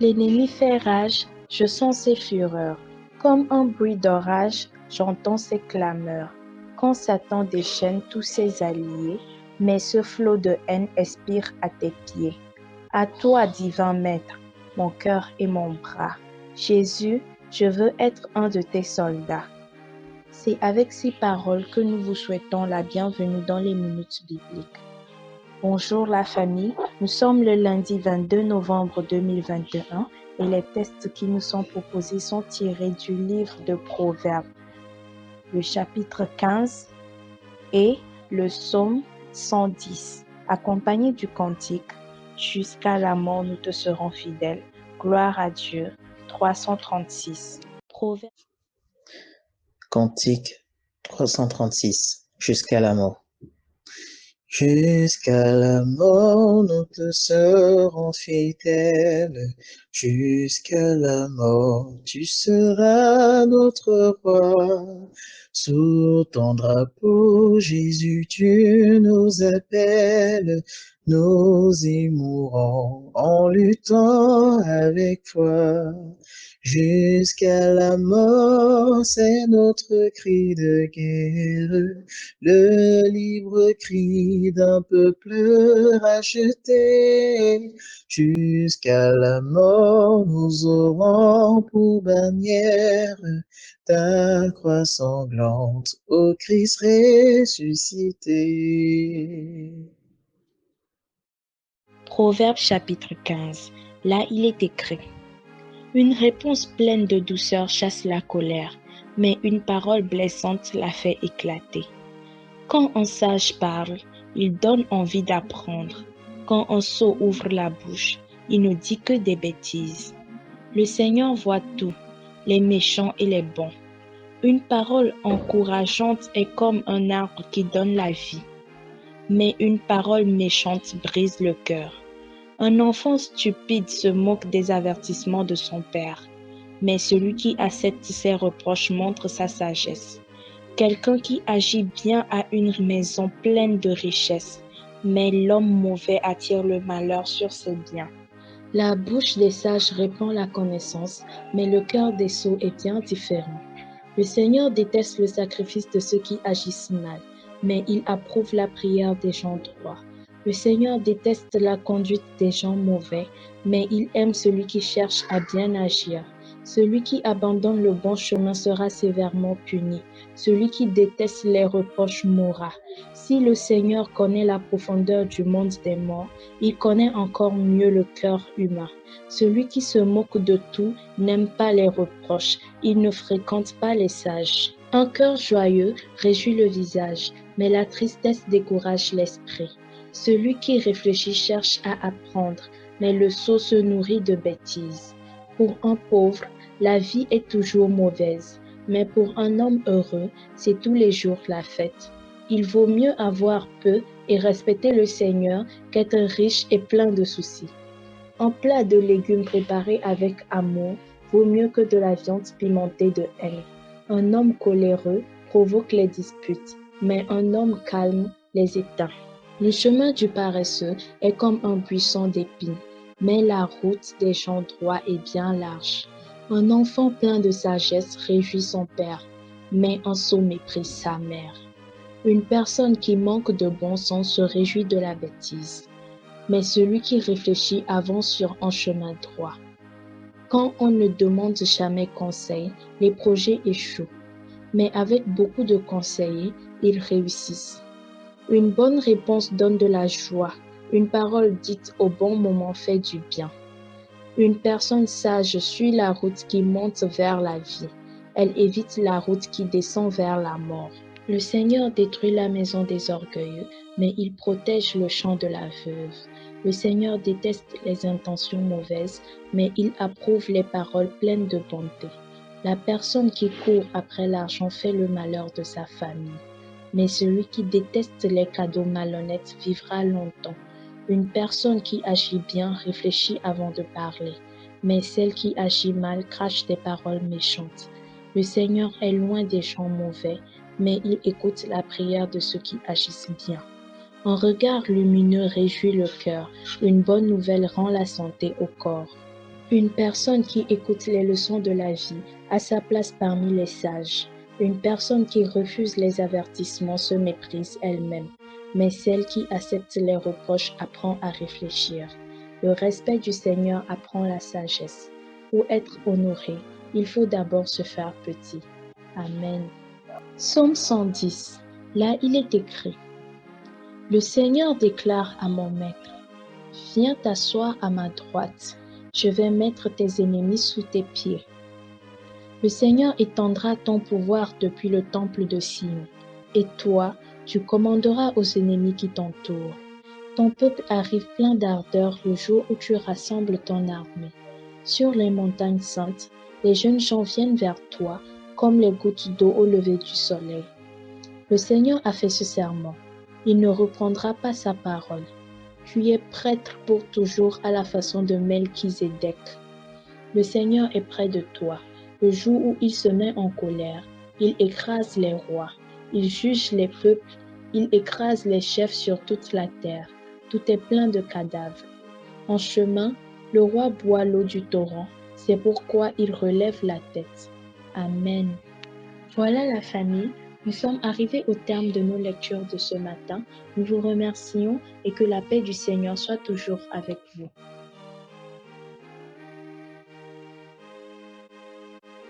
L'ennemi fait rage, je sens ses fureurs. Comme un bruit d'orage, j'entends ses clameurs. Quand Satan déchaîne tous ses alliés, mais ce flot de haine expire à tes pieds. À toi, divin Maître, mon cœur et mon bras. Jésus, je veux être un de tes soldats. C'est avec ces paroles que nous vous souhaitons la bienvenue dans les minutes bibliques. Bonjour la famille, nous sommes le lundi 22 novembre 2021 et les textes qui nous sont proposés sont tirés du livre de Proverbes, le chapitre 15 et le psaume 110, accompagné du cantique « Jusqu'à la mort nous te serons fidèles, gloire à Dieu » 336. Proverbes. Cantique 336, jusqu'à la mort. Jusqu'à la mort, nous te serons fidèles. Jusqu'à la mort, tu seras notre roi. Sous ton drapeau, Jésus, tu nous appelles. Nous y mourrons en luttant avec foi. Jusqu'à la mort, c'est notre cri de guerre, le libre cri d'un peuple racheté. Jusqu'à la mort, nous aurons pour bannière ta croix sanglante, ô Christ ressuscité. Proverbe chapitre 15. Là, il est écrit: une réponse pleine de douceur chasse la colère, mais une parole blessante la fait éclater. Quand un sage parle, il donne envie d'apprendre. Quand un sot ouvre la bouche, il ne dit que des bêtises. Le Seigneur voit tout, les méchants et les bons. Une parole encourageante est comme un arbre qui donne la vie, mais une parole méchante brise le cœur. Un enfant stupide se moque des avertissements de son père, mais celui qui accepte ses reproches montre sa sagesse. Quelqu'un qui agit bien a une maison pleine de richesses, mais l'homme mauvais attire le malheur sur ses biens. La bouche des sages répand la connaissance, mais le cœur des sots est bien différent. Le Seigneur déteste le sacrifice de ceux qui agissent mal, mais il approuve la prière des gens droits. Le Seigneur déteste la conduite des gens mauvais, mais il aime celui qui cherche à bien agir. Celui qui abandonne le bon chemin sera sévèrement puni. Celui qui déteste les reproches mourra. Si le Seigneur connaît la profondeur du monde des morts, il connaît encore mieux le cœur humain. Celui qui se moque de tout n'aime pas les reproches. Il ne fréquente pas les sages. Un cœur joyeux réjouit le visage, mais la tristesse décourage l'esprit. Celui qui réfléchit cherche à apprendre, mais le sot se nourrit de bêtises. Pour un pauvre, la vie est toujours mauvaise, mais pour un homme heureux, c'est tous les jours la fête. Il vaut mieux avoir peu et respecter le Seigneur qu'être riche et plein de soucis. Un plat de légumes préparé avec amour vaut mieux que de la viande pimentée de haine. Un homme coléreux provoque les disputes, mais un homme calme les éteint. Le chemin du paresseux est comme un buisson d'épines, mais la route des gens droits est bien large. Un enfant plein de sagesse réjouit son père, mais un sot méprise sa mère. Une personne qui manque de bon sens se réjouit de la bêtise, mais celui qui réfléchit avance sur un chemin droit. Quand on ne demande jamais conseil, les projets échouent, mais avec beaucoup de conseillers, ils réussissent. Une bonne réponse donne de la joie. Une parole dite au bon moment fait du bien. Une personne sage suit la route qui monte vers la vie. Elle évite la route qui descend vers la mort. Le Seigneur détruit la maison des orgueilleux, mais il protège le champ de la veuve. Le Seigneur déteste les intentions mauvaises, mais il approuve les paroles pleines de bonté. La personne qui court après l'argent fait le malheur de sa famille, mais celui qui déteste les cadeaux malhonnêtes vivra longtemps. Une personne qui agit bien réfléchit avant de parler, mais celle qui agit mal crache des paroles méchantes. Le Seigneur est loin des gens mauvais, mais il écoute la prière de ceux qui agissent bien. Un regard lumineux réjouit le cœur, une bonne nouvelle rend la santé au corps. Une personne qui écoute les leçons de la vie a sa place parmi les sages. Une personne qui refuse les avertissements se méprise elle-même, mais celle qui accepte les reproches apprend à réfléchir. Le respect du Seigneur apprend la sagesse. Pour être honoré, il faut d'abord se faire petit. Amen. Psaume 110. Là, il est écrit: Le Seigneur déclare à mon maître: Viens t'asseoir à ma droite. Je vais mettre tes ennemis sous tes pieds. Le Seigneur étendra ton pouvoir depuis le temple de Sion, et toi, tu commanderas aux ennemis qui t'entourent. Ton peuple arrive plein d'ardeur le jour où tu rassembles ton armée. Sur les montagnes saintes, les jeunes gens viennent vers toi comme les gouttes d'eau au lever du soleil. Le Seigneur a fait ce serment. Il ne reprendra pas sa parole. Tu es prêtre pour toujours à la façon de Melchizedek. Le Seigneur est près de toi. Le jour où il se met en colère, il écrase les rois, il juge les peuples, il écrase les chefs sur toute la terre. Tout est plein de cadavres. En chemin, le roi boit l'eau du torrent. C'est pourquoi il relève la tête. Amen. Voilà la famille, nous sommes arrivés au terme de nos lectures de ce matin. Nous vous remercions et que la paix du Seigneur soit toujours avec vous.